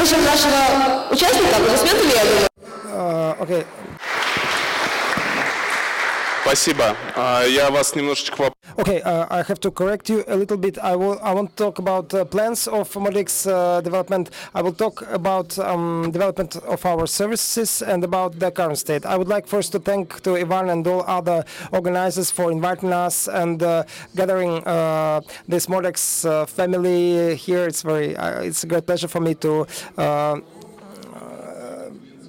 насчет нашего участника, аплодисменты, я думаю. Okay. Спасибо. Я вас немножечко... Okay, I have to correct you a little bit. I won't talk about plans of MODX development. I will talk about development of our services and about the current state. I would like first to thank to Ivan and all other organizers for inviting us and gathering this MODX family here. It's a great pleasure for me to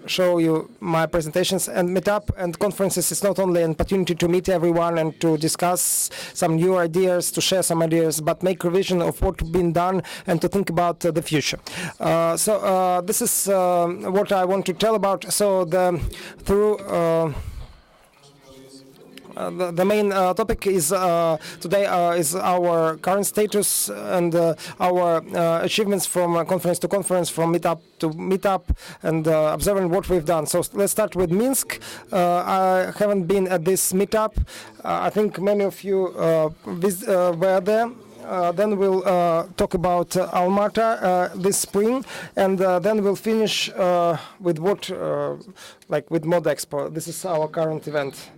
show you my presentations. And meetup and conferences is not only an opportunity to meet everyone and to discuss some new ideas, to share some ideas, but make revision of what's been done and to think about the future. So this is what I want to tell about. So the main topic is today is our current status and our achievements from conference to conference, from meetup to meetup, and observing what we've done. So let's start with Minsk. I haven't been at this meetup. I think many of you were there. Then we'll talk about Almaty this spring, and then we'll finish with what, like with MODXpo. This is our current event.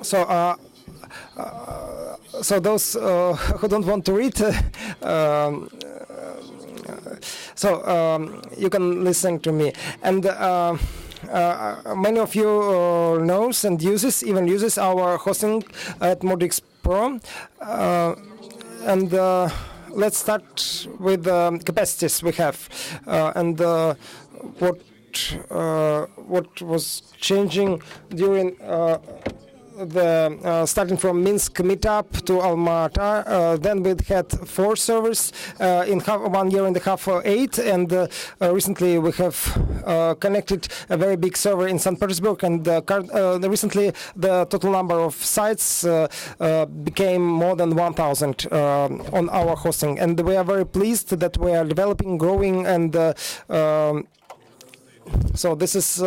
So, so those who don't want to read, you can listen to me. And many of you knows and even uses our hosting at MODXpo. And let's start with the capacities we have and what was changing during starting from Minsk meetup to Almaty. Then we had 4 servers in 1 year and a half, 8, and recently we have connected a very big server in St. Petersburg, and recently the total number of sites became more than 1,000 on our hosting, and we are very pleased that we are developing, growing, and so this is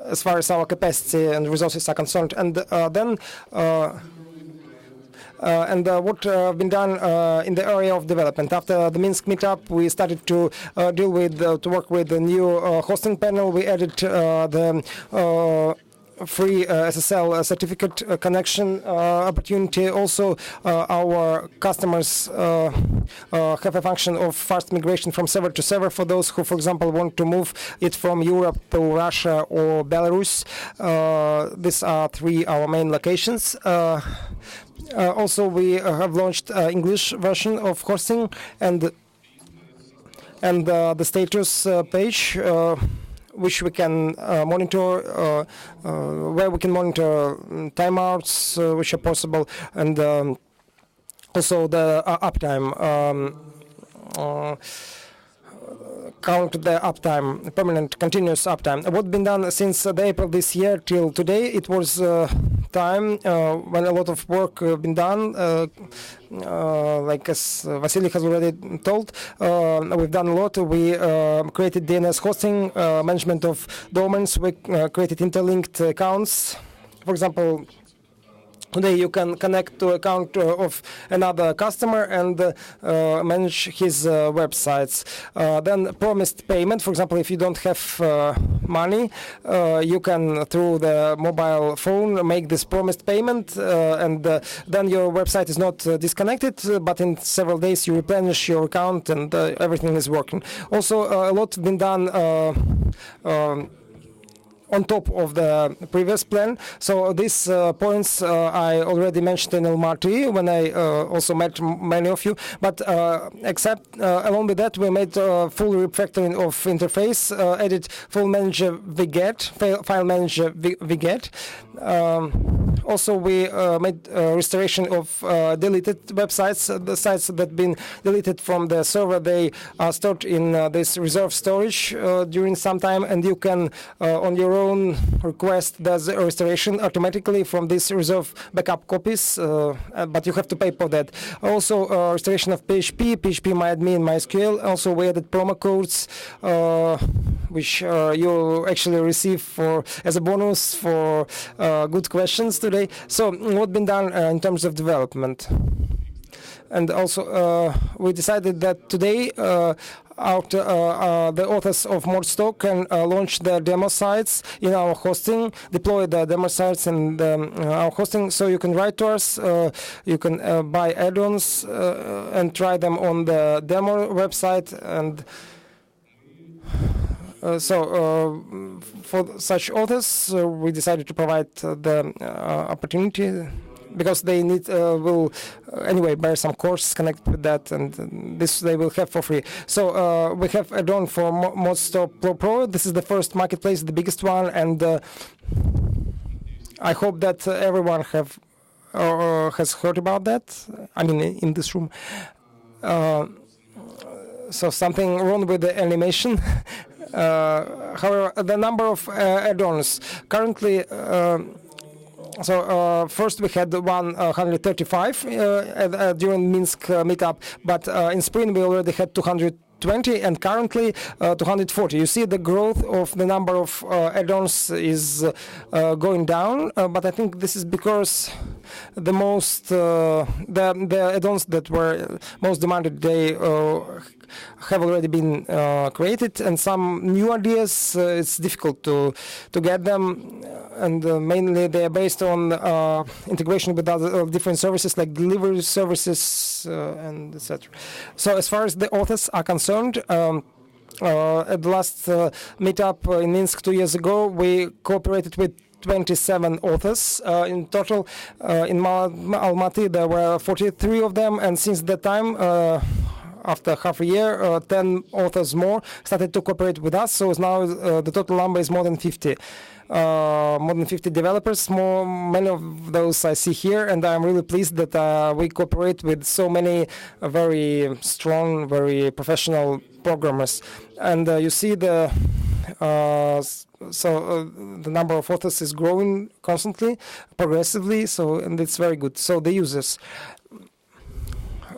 as far as our capacity and resources are concerned. And then what been done in the area of development. After the Minsk meetup, we started to work with the new hosting panel. We added the free SSL certificate connection opportunity. Also, our customers have a function of fast migration from server to server for those who, for example, want to move it from Europe to Russia or Belarus. These are 3 our main locations. Also, we have launched English version of hosting and the status page, which we can monitor, where we can monitor timeouts which are possible, and also the uptime, count the uptime, permanent continuous uptime. What's been done since April this year till today? It was time when a lot of work been done. Like as Vasily has already told, we've done a lot. We created DNS hosting, management of domains. We created interlinked accounts. For example, today you can connect to account of another customer and manage his websites. Then promised payment. For example, if you don't have money, you can through the mobile phone make this promised payment, and then your website is not disconnected, but in several days you replenish your account and everything is working. Also, a lot been done on top of the previous plan. So these points I already mentioned in Almaty when I also met many of you. But except along with that, we made full refactoring of interface, added full manager wget, file manager wget. Also, we made restoration of deleted websites. The sites that been deleted from the server, they are stored in this reserve storage during some time, and you can on your own request the restoration automatically from these reserve backup copies, but you have to pay for that. Also, restoration of PHP, PHP-MyAdmin, MySQL. Also, we added promo codes, which you actually receive as a bonus for good questions today. So, what's been done in terms of development? And also, we decided that today the authors of ModStore can launch their demo sites in our hosting, deploy the demo sites in our hosting, so you can write to us, you can buy add-ons and try them on the demo website. And for such authors, we decided to provide the opportunity, because they will anyway bear some courses connected with that, and this they will have for free. So we have add-on for ModStore Pro. This is the first marketplace, the biggest one, and I hope that everyone has heard about that. I mean, in this room. So something wrong with the animation. However, the number of add-ons currently. So first we had 135 during Minsk meetup, but in spring we already had 220, and currently 240. You see the growth of the number of add-ons is going down, but I think this is because the most the add-ons that were most demanded, they have already been created, and some new ideas it's difficult to get them, and mainly they are based on integration with other different services like delivery services and etc. So as far as the authors are concerned, at the last meetup in Minsk 2 years ago, we cooperated with 27 authors in total. In Almaty there were 43 of them, and since that time, after half a year, 10 authors more started to cooperate with us. So now the total number is more than 50. More than 50 developers. Many of those I see here, and I'm really pleased that we cooperate with so many very strong, very professional programmers. And you see the the number of authors is growing constantly, progressively. So, and it's very good. So the users.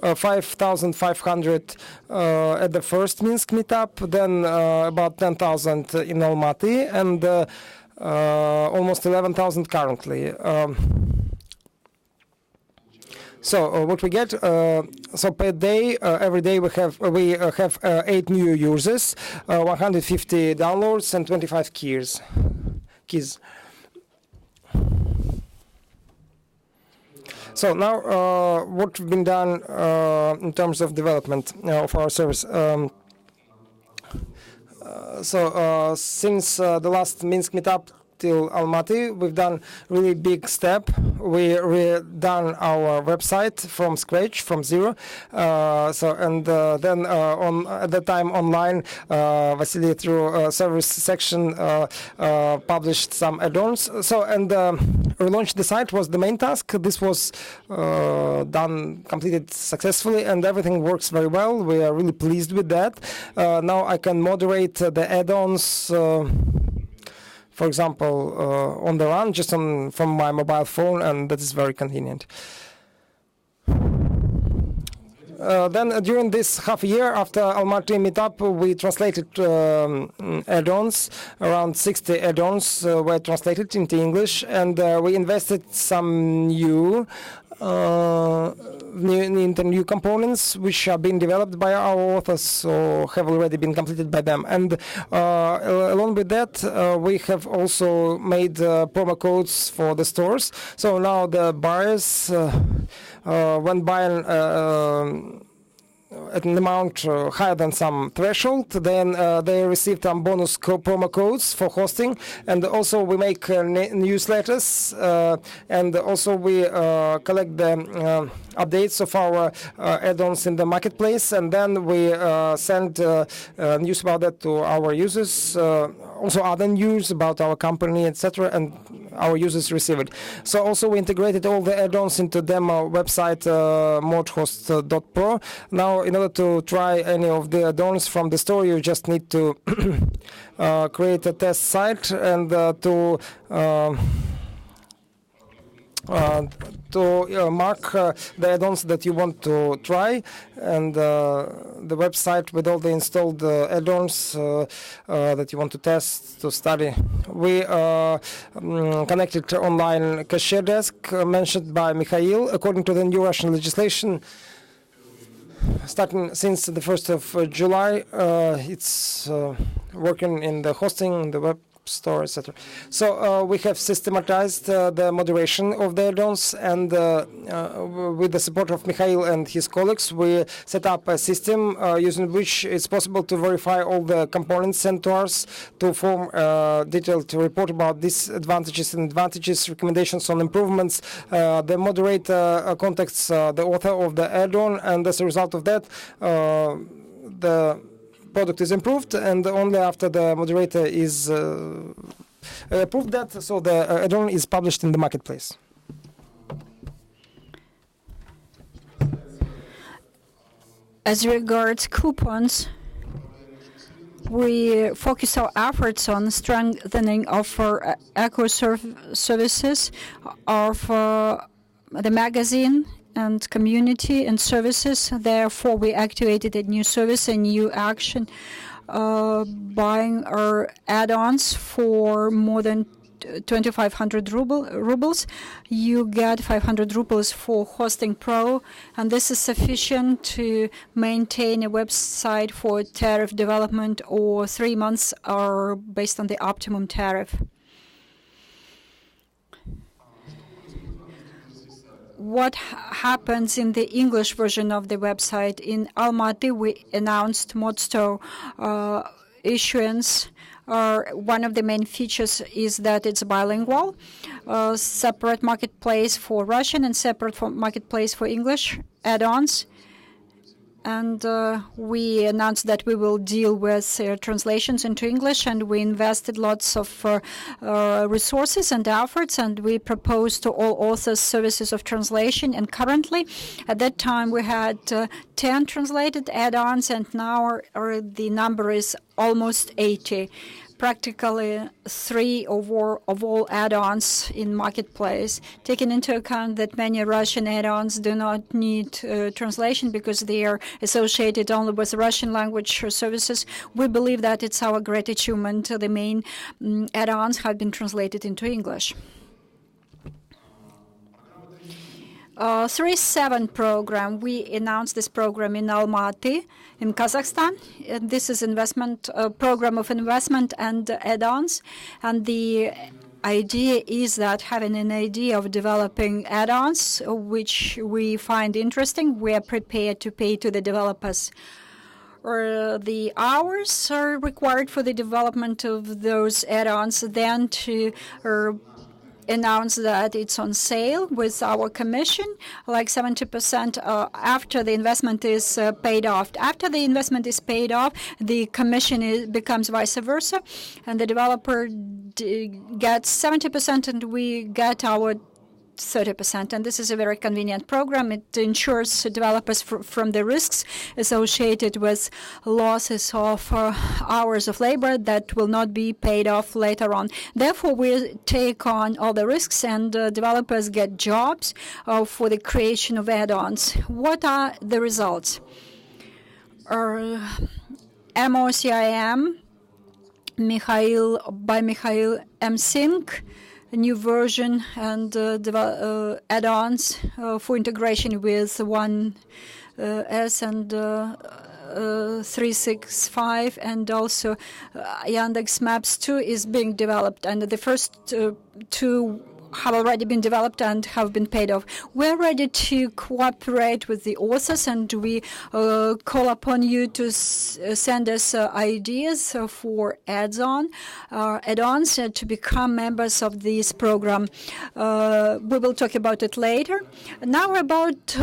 5,500 at the first Minsk meetup, then about 10,000 in Almaty, and almost 11,000 currently. So what we get? So per day, every day we have 8 new users, 150 downloads, and 25 keys. So now, what's been done in terms of development of our service? Since the last Minsk meetup till Almaty, we've done really big step. We redone our website from scratch, from zero. Then at that time online, Vasily through service section published some add-ons. Relaunch the site was the main task. This was completed successfully, and everything works very well. We are really pleased with that. Now I can moderate the add-ons. For example, on the run, just from my mobile phone, and that is very convenient. Then during this half a year after Almaty meetup, we translated add-ons. Around 60 add-ons were translated into English, and we invested some new components which are being developed by our authors or have already been completed by them. And along with that, we have also made promo codes for the stores. So now the buyers, when buying at an amount higher than some threshold, then they receive some bonus promo codes for hosting, and also we make newsletters, and also we collect the updates of our add-ons in the marketplace, and then we send news about that to our users, also other news about our company, etc., and our users receive it. So also we integrated all the add-ons into demo website ModHost.pro. Now, in order to try any of the add-ons from the store, you just need to create a test site and to mark the add-ons that you want to try, and the website with all the installed add-ons that you want to test, to study. We connected to online cashier desk mentioned by Mikhail. According to the new Russian legislation, starting since the 1st of July, it's working in the hosting, the web store, etc. So we have systematized the moderation of the add-ons, and with the support of Mikhail and his colleagues, we set up a system using which it's possible to verify all the components sent to us, to form a detailed report about disadvantages and advantages, recommendations on improvements. The moderator contacts the author of the add-on, and as a result of that, the product is improved, and only after the moderator is approved that, so the add-on is published in the marketplace. As regards coupons, we focus our efforts on strengthening of our eco-services of the magazine and community and services. Therefore, we activated a new service, a new action, buying our add-ons for more than 2,500 rubles. You get 500 rubles for Hosting Pro, and this is sufficient to maintain a website for tariff development, or 3 months are based on the optimum tariff. What happens in the English version of the website? In Almaty, we announced ModStore issuance. One of the main features is that it's bilingual, separate marketplace for Russian and separate marketplace for English add-ons. And we announced that we will deal with translations into English, and we invested lots of resources and efforts, and we proposed to all authors services of translation. And currently, at that time, we had 10 translated add-ons, and now the number is almost 80. Practically 3 of all add-ons in marketplace, taking into account that many Russian add-ons do not need translation because they are associated only with Russian language services. We believe that it's our great achievement. The main add-ons have been translated into English. 3.7 program. We announced this program in Almaty, in Kazakhstan. This is investment program of investment and add-ons, and the idea is that having an idea of developing add-ons, which we find interesting, we are prepared to pay to the developers. The hours are required for the development of those add-ons, then to announce that it's on sale with our commission, like 70% after the investment is paid off. After the investment is paid off, the commission becomes vice versa, and the developer gets 70% and we get our 30%, and this is a very convenient program. It ensures developers from the risks associated with losses of hours of labor that will not be paid off later on. Therefore, we take on all the risks, and developers get jobs for the creation of add-ons. What are the results? MOCIM, by Mikhail MSync, a new version, and add-ons for integration with 1S and 365, and also Yandex Maps 2 is being developed, and the first two have already been developed and have been paid off. We're ready to cooperate with the authors, and we call upon you to send us ideas for add-ons to become members of this program. We will talk about it later. Now about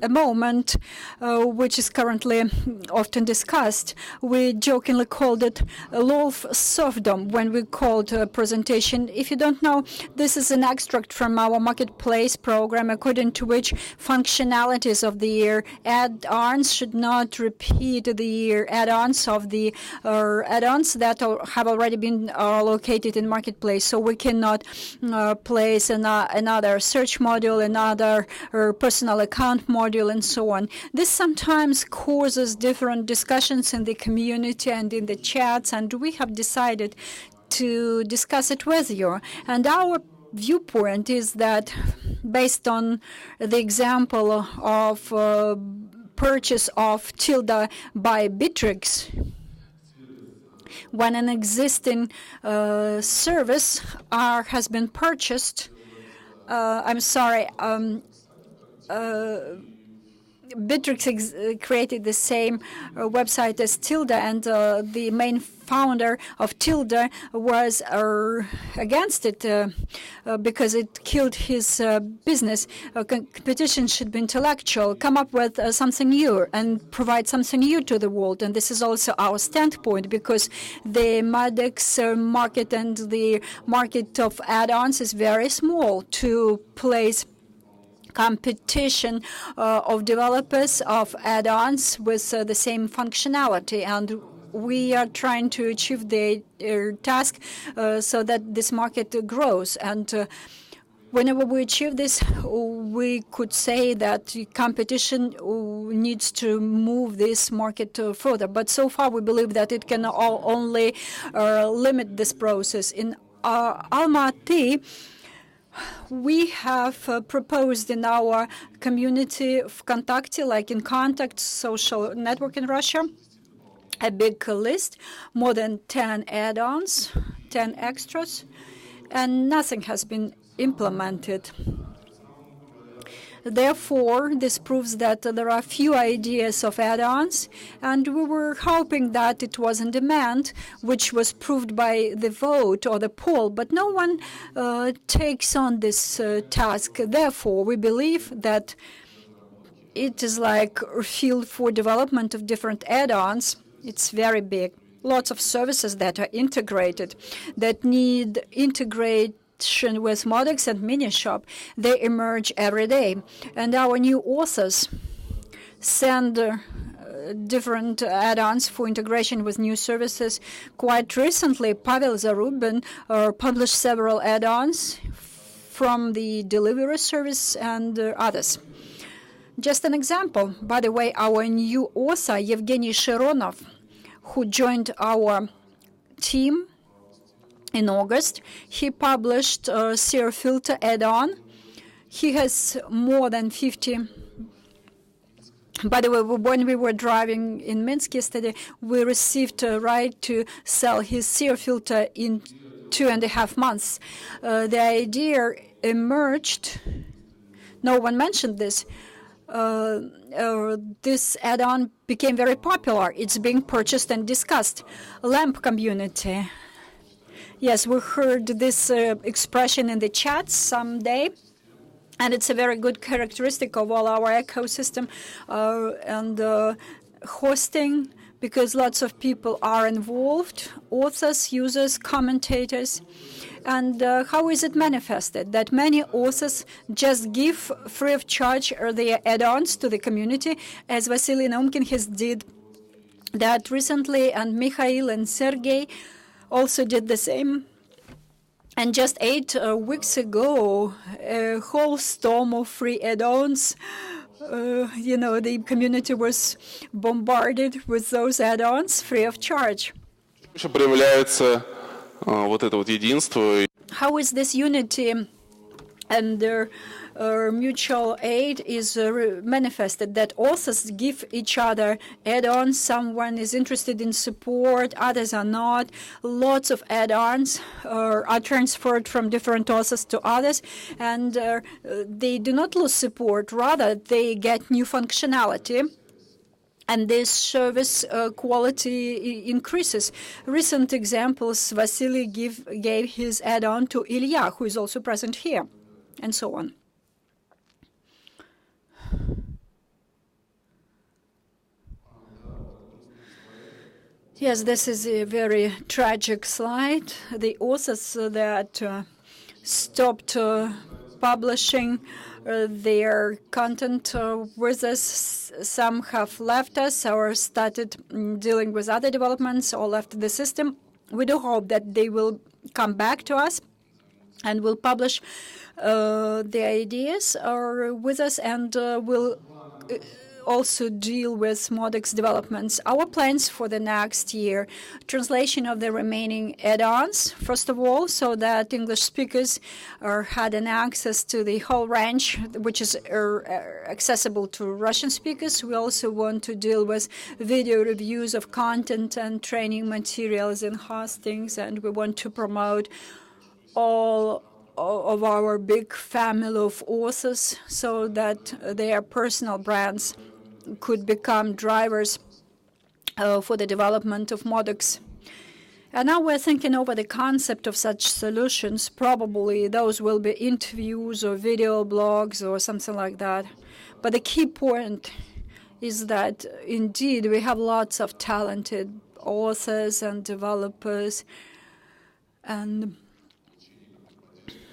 a moment which is currently often discussed. We jokingly called it LOLF serfdom when we called a presentation. If you don't know, this is an extract from our marketplace program, according to which functionalities of the add-ons should not repeat the add-ons of the add-ons that have already been located in marketplace. So we cannot place another search module, another personal account module, and so on. This sometimes causes different discussions in the community and in the chats, and we have decided to discuss it with you. And our viewpoint is that, based on the example of purchase of tilde by Bittrex, when an existing service has been purchased, Bittrex created the same website as Tilde, and the main founder of Tilde was against it because it killed his business. Competition should be intellectual, come up with something new and provide something new to the world. And this is also our standpoint, because the MODX market and the market of add-ons is very small to place competition of developers of add-ons with the same functionality. And we are trying to achieve the task so that this market grows. And whenever we achieve this, we could say that competition needs to move this market further. But so far, we believe that it can only limit this process. In Almaty, we have proposed in our community of Kontakte, like in Contact social network in Russia, a big list, more than 10 add-ons, 10 extras, and nothing has been implemented. Therefore, this proves that there are few ideas of add-ons, and we were hoping that it was in demand, which was proved by the vote or the poll, but no one takes on this task. Therefore, we believe that it is like a field for development of different add-ons. It's very big. Lots of services that are integrated, that need integration with MODX and Minishop, they emerge every day. And our new authors send different add-ons for integration with new services. Quite recently, Pavel Zarubin published several add-ons from the delivery service and others. Just an example, by the way, our new author, Evgeny Shironov, who joined our team in August, he published a SEER filter add-on. He has more than 50. By the way, when we were driving in Minsk yesterday, we received a right to sell his SEER filter in 2.5 months. The idea emerged, no one mentioned this, this add-on became very popular. It's being purchased and discussed. LAMP community. Yes, we heard this expression in the chat someday, and it's a very good characteristic of all our ecosystem and hosting, because lots of people are involved, authors, users, commentators. And how is it manifested? That many authors just give free of charge their add-ons to the community, as Vasily Naumkin has did that recently, and Mikhail and Sergey also did the same. And just 8 weeks ago, a whole storm of free add-ons, the community was bombarded with those add-ons free of charge. How is this unity and mutual aid is manifested? That authors give each other add-ons. Someone is interested in support, others are not. Lots of add-ons are transferred from different authors to others, and they do not lose support. Rather, they get new functionality. And this service quality increases. Recent examples, Vasily gave his add-on to Ilya, who is also present here, and so on. Yes, this is a very tragic slide. The authors that stopped publishing their content with us, some have left us or started dealing with other developments or left the system. We do hope that they will come back to us and will publish the ideas with us, and will also deal with MODX developments. Our plans for the next year: translation of the remaining add-ons, first of all, so that English speakers had an access to the whole range, which is accessible to Russian speakers. We also want to deal with video reviews of content and training materials and hostings, and we want to promote all of our big family of authors so that their personal brands could become drivers for the development of MODX. And now we're thinking over the concept of such solutions. Probably those will be interviews or video blogs or something like that. But the key point is that indeed we have lots of talented authors and developers, and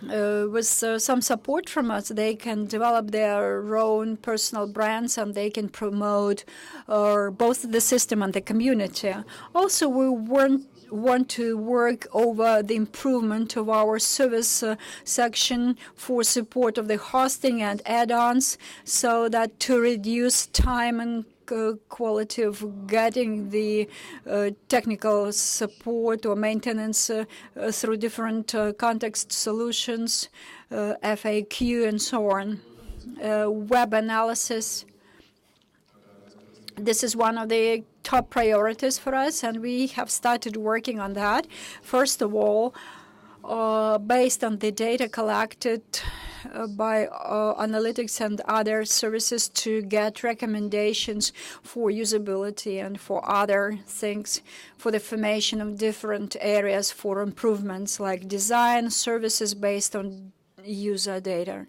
with some support from us, they can develop their own personal brands and they can promote both the system and the community. Also, we want to work over the improvement of our service section for support of the hosting and add-ons, so that to reduce time and quality of getting the technical support or maintenance through different context solutions, FAQ, and so on. Web analysis. This is one of the top priorities for us, and we have started working on that. First of all, based on the data collected by analytics and other services, to get recommendations for usability and for other things, for the formation of different areas for improvements like design services based on user data.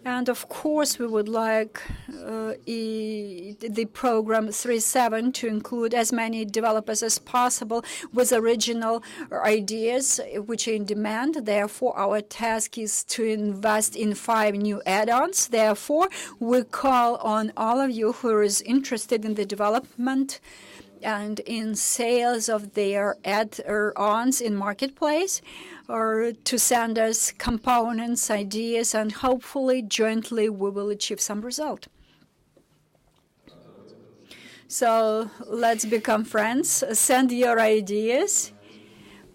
And of course, we would like the program 3.7 to include as many developers as possible with original ideas which are in demand. Therefore, our task is to invest in 5 new add-ons. Therefore, we call on all of you who is interested in the development and in sales of their add-ons in marketplace, or to send us components, ideas, and hopefully jointly we will achieve some result. So let's become friends. Send your ideas.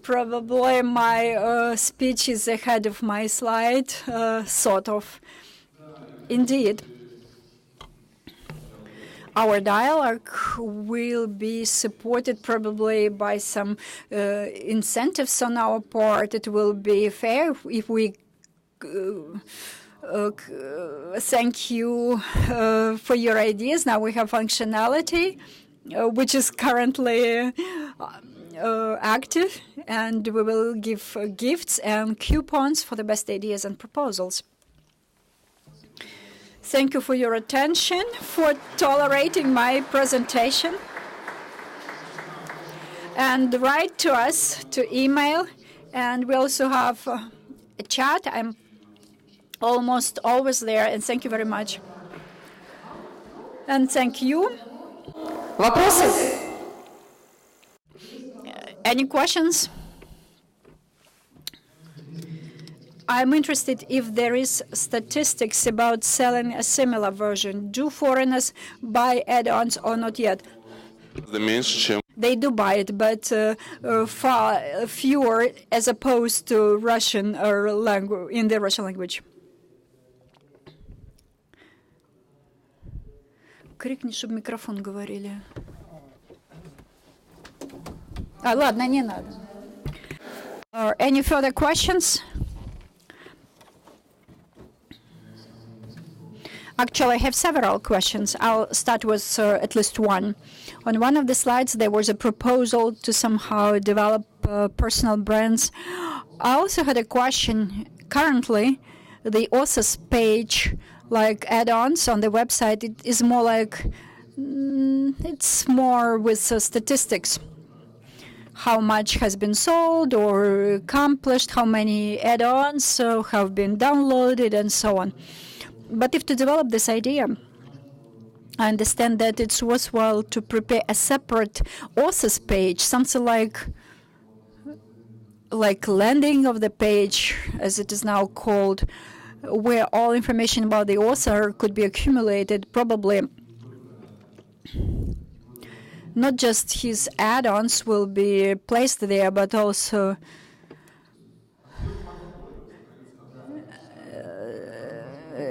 Probably my speech is ahead of my slide, sort of. Indeed. Our dialogue will be supported probably by some incentives on our part. It will be fair if we thank you for your ideas. Now we have functionality, which is currently active, and we will give gifts and coupons for the best ideas and proposals. Thank you for your attention, for tolerating my presentation. And write to us, to email. And we also have a chat. I'm almost always there. And thank you very much. And thank you. Вопросы? Any questions? I'm interested if there is statistics about selling a similar version. Do foreigners buy add-ons or not yet? They do buy it, but far fewer as opposed to Russian or in the Russian language. Крикни, чтобы микрофон говорили. Ладно, не надо. Any further questions? Actually, I have several questions. I'll start with at least one. On one of the slides, there was a proposal to somehow develop personal brands. I also had a question. Currently, the author's page, like add-ons on the website, it is more like It's more with statistics. How much has been sold or accomplished, how many add-ons have been downloaded, and so on. But if to develop this idea, I understand that it's worthwhile to prepare a separate authors page, something like landing of the page, as it is now called, where all information about the author could be accumulated, probably not just his add-ons will be placed there, but also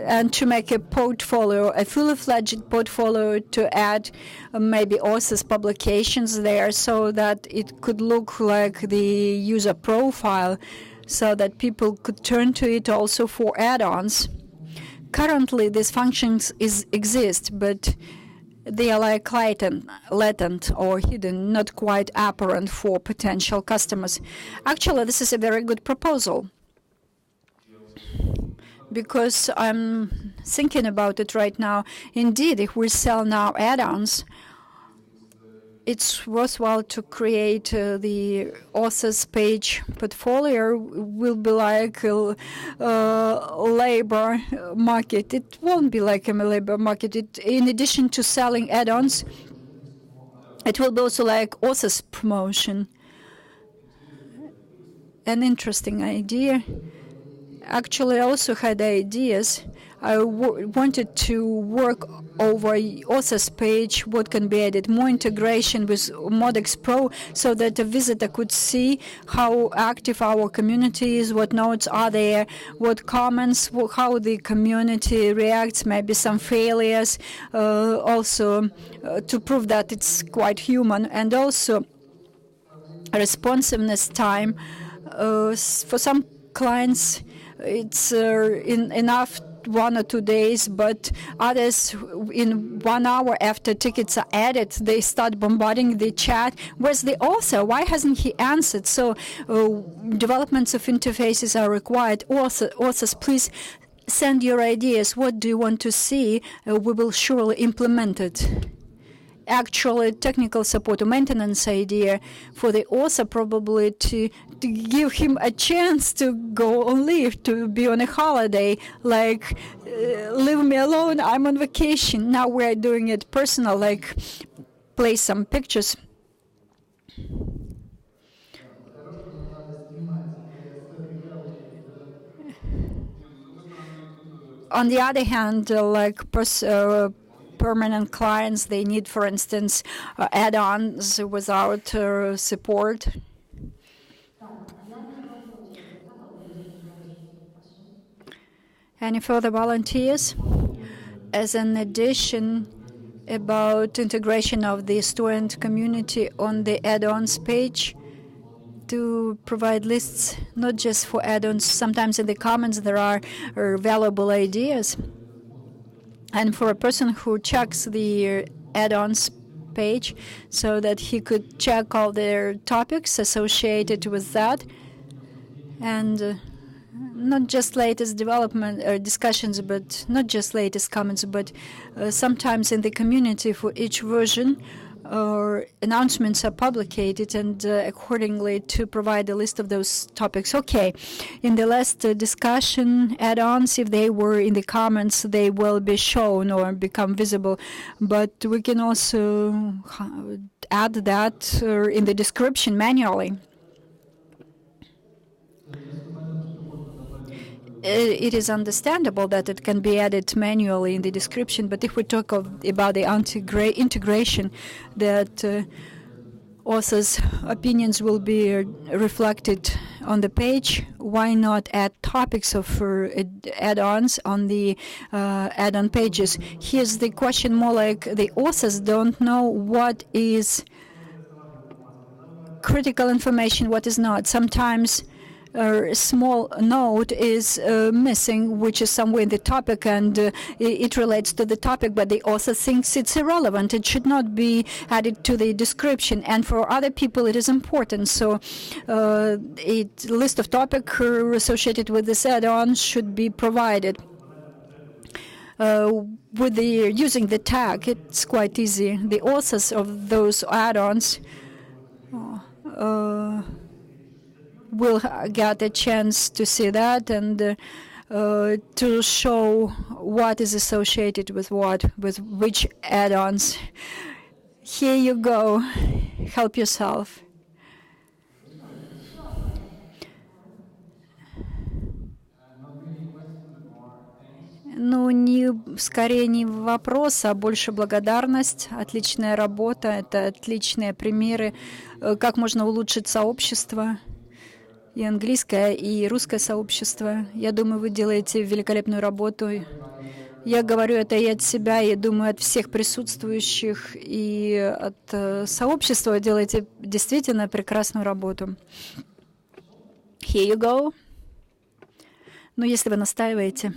and to make a portfolio, a fully fledged portfolio, to add maybe authors' publications there, so that it could look like the user profile, so that people could turn to it also for add-ons. Currently, these functions exist, but they are like latent or hidden, not quite apparent for potential customers. Actually, this is a very good proposal, because I'm thinking about it right now. Indeed, if we sell now add-ons, it's worthwhile to create the authors page portfolio. Will be like a labor market. It won't be like a labor market. In addition to selling add-ons, it will be also like authors promotion. An interesting idea. Actually, I also had ideas. I wanted to work over authors page, what can be added, more integration with MODXpo, so that a visitor could see how active our community is, what notes are there, what comments, how the community reacts, maybe some failures, also to prove that it's quite human, and also responsiveness time. For some clients, it's enough 1 or 2 days, but others, in 1 hour after tickets are added, they start bombarding the chat. Where's the author? Why hasn't he answered? So developments of interfaces are required. Authors, please send your ideas. What do you want to see? We will surely implement it. Actually, technical support or maintenance idea for the author, probably to give him a chance to go on leave, to be on a holiday, like leave me alone, I'm on vacation. Now we're doing it personal, like place some pictures. On the other hand, like permanent clients, they need, for instance, add-ons without support. Any further volunteers? As an addition about integration of the student community on the add-ons page, to provide lists, not just for add-ons. Sometimes in the comments there are valuable ideas. And for a person who checks the add-ons page, so that he could check all their topics associated with that, and not just latest development or discussions, but not just latest comments, but sometimes in the community for each version, announcements are publicated, and accordingly to provide a list of those topics. Okay, in the last discussion, add-ons, if they were in the comments, they will be shown or become visible, but we can also add that in the description manually. It is understandable that it can be added manually in the description, but if we talk about the integration, that authors' opinions will be reflected on the page, why not add topics of add-ons on the add-on pages? Here's the question more like the authors don't know what is critical information, what is not. Sometimes a small note is missing, which is somewhere in the topic, and it relates to the topic, but the author thinks it's irrelevant. It should not be added to the description, and for other people it is important. So a list of topics associated with this add-on should be provided. with using the tag, it's quite easy. The authors of those add-ons will get a chance to see that and to show what is associated with what, with which add-ons. Here you go. Help yourself. Ну, скорее не вопрос, а больше благодарность. Отличная работа, это отличные примеры, как можно улучшить сообщество, и английское, и русское сообщество. Я думаю, вы делаете великолепную работу. Я говорю это и от себя, и думаю, от всех присутствующих, и от сообщества. Делаете действительно прекрасную работу. Here you go. Ну, если вы настаиваете.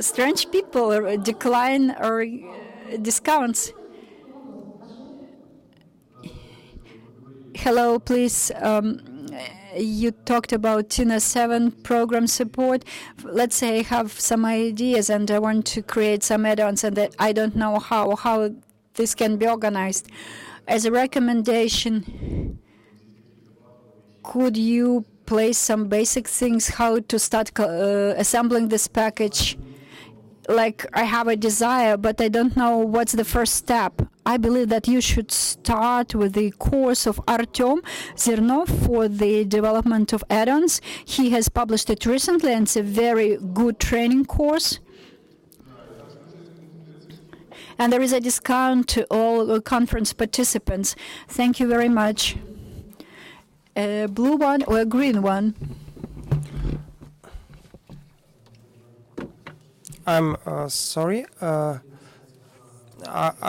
Strange people decline or discounts. Hello, please. You talked about TINA 7 program support. Let's say I have some ideas and I want to create some add-ons and I don't know how this can be organized. As a recommendation, could you place some basic things how to start assembling this package? Like, I have a desire, but I don't know what's the first step. I believe that you should start with the course of Artyom Zernov for the development of add-ons. He has published it recently, and it's a very good training course. And there is a discount to all conference participants. Thank you very much. A blue one or a green one? I'm sorry. I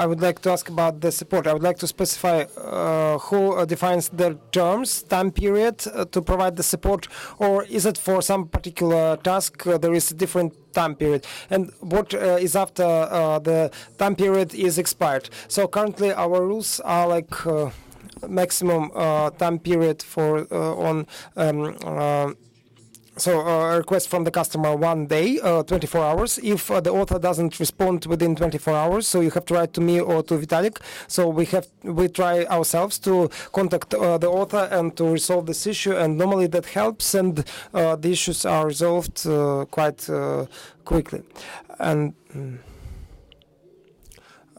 would like to ask about the support. I would like to specify who defines the terms, time period to provide the support, or is it for some particular task there is a different time period? And what is after the time period is expired? So currently our rules are like maximum time period for a request from the customer 1 day, 24 hours. If the author doesn't respond within 24 hours, so you have to write to me or to Vitalik. So we try ourselves to contact the author and to resolve this issue, and normally that helps, and the issues are resolved quite quickly. And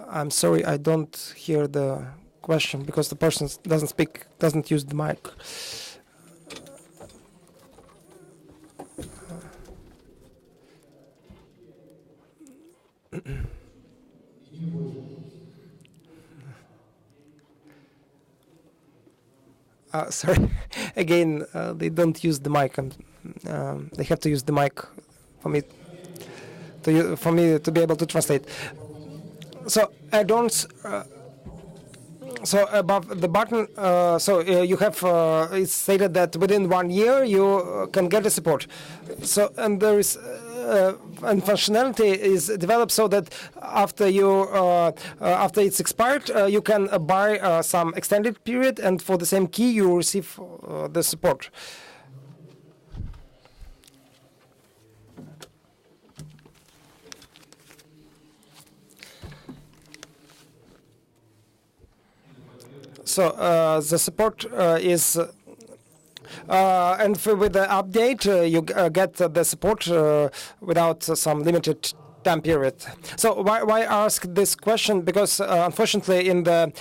I'm sorry, I don't hear the question because the person doesn't use the mic. Sorry, again, they don't use the mic, and they have to use the mic for me to be able to translate. So add-ons. So above the button, you have it's stated that within 1 year you can get the support. So and there is and functionality is developed so that after it's expired, you can buy some extended period, and for the same key you receive the support. So the support is, and with the update, you get the support without some limited time period. So why ask this question? Because unfortunately in the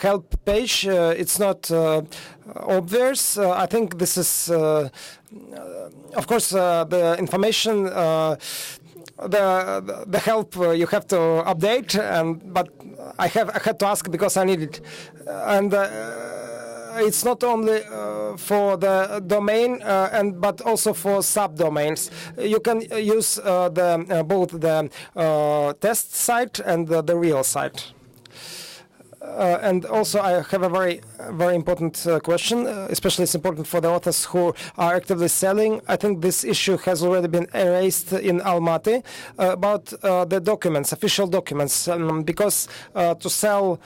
help page, it's not obvious. I think this is, of course, the information, the help you have to update, but I had to ask because I need it, and it's not only for the domain but also for subdomains. You can use both the test site and the real site. And also, I have a very important question. Especially, it's important for the authors who are actively selling. I think this issue has already been raised in Almaty about the documents, official documents, because to sell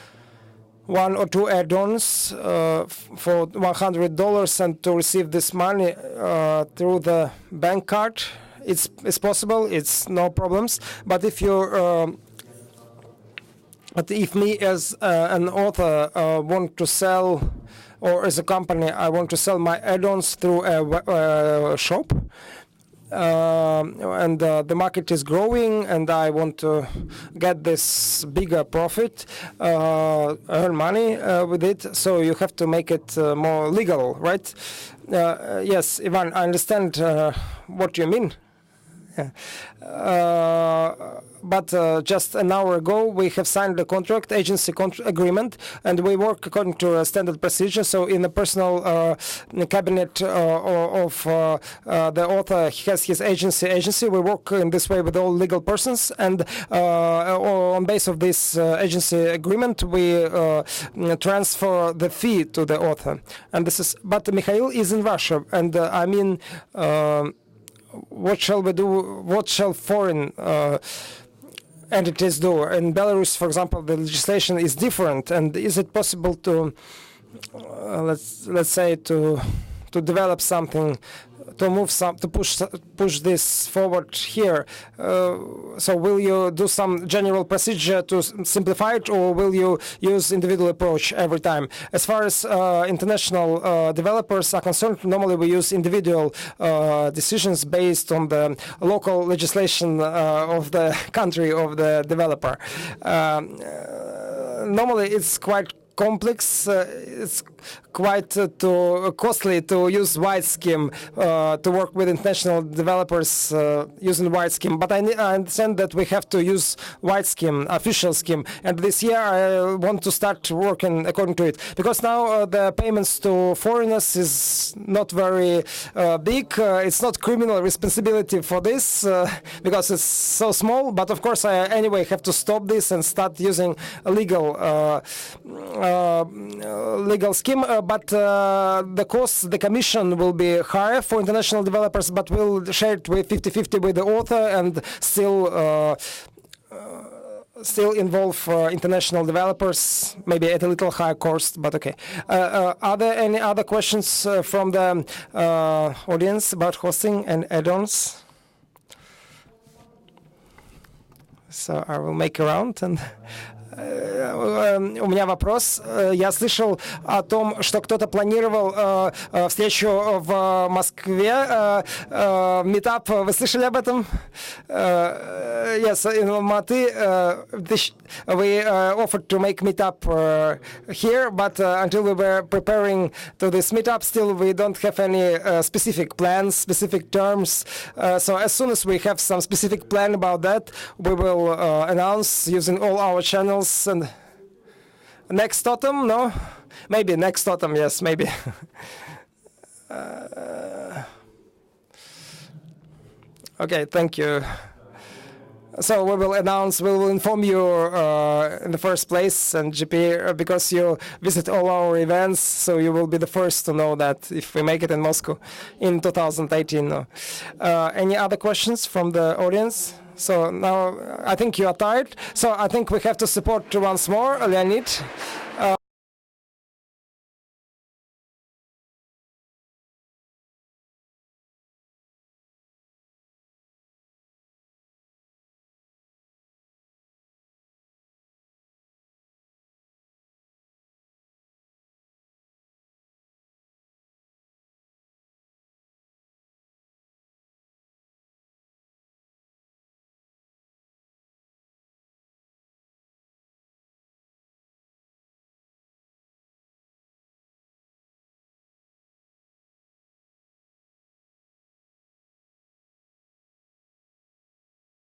1 or 2 add-ons for $100 and to receive this money through the bank card It's possible. It's no problems. But if you but if me as an author want to sell, or as a company, I want to sell my add-ons through a shop, and the market is growing, and I want to get this bigger profit, earn money with it. So you have to make it more legal, right? Yes, Ivan, I understand what you mean. Yeah. But just an hour ago, we have signed the contract, agency agreement, and we work according to a standard procedure. So in the personal cabinet of the author, he has his agency. We work in this way with all legal persons, and on base of this agency agreement, we transfer the fee to the author. And this is, but Mikhail is in Russia, and I mean, what shall we do? What shall foreign entities do? In Belarus, for example, the legislation is different. And is it possible to, let's say, to develop something, to move to push this forward here? So will you do some general procedure to simplify it, or will you use individual approach every time? As far as international developers are concerned, normally we use individual decisions based on the local legislation of the country of the developer. Normally it's quite complex. It's quite too costly to use white scheme to work with international developers using white scheme. But I understand that we have to use white scheme, official scheme. And this year I want to start working according to it, because now the payments to foreigners is not very big. It's not criminal responsibility for this because it's so small. But of course I anyway have to stop this and start using a legal scheme. But the cost, the commission will be higher for international developers, but we'll share it with 50-50 with the author, and still involve international developers, maybe at a little higher cost, but okay. Are there any other questions from the audience about hosting and add-ons? So I will make a round and... У меня вопрос. Я слышал о том, что кто-то планировал встречу в Москве, meetup. Вы слышали об этом? Yes, in Almaty, we offered to make meetup here, but until we were preparing to this meetup, still we don't have any specific plans, specific terms. So as soon as we have some specific plan about that, we will announce using all our channels. And next autumn, no? Maybe next autumn, yes, maybe. Okay, thank you. So we will announce, we will inform you in the first place, and GP, because you visit all our events, so you will be the first to know that if we make it in Moscow in 2018. No. Any other questions from the audience? So now I think you are tired. So I think we have to support once more Leonid.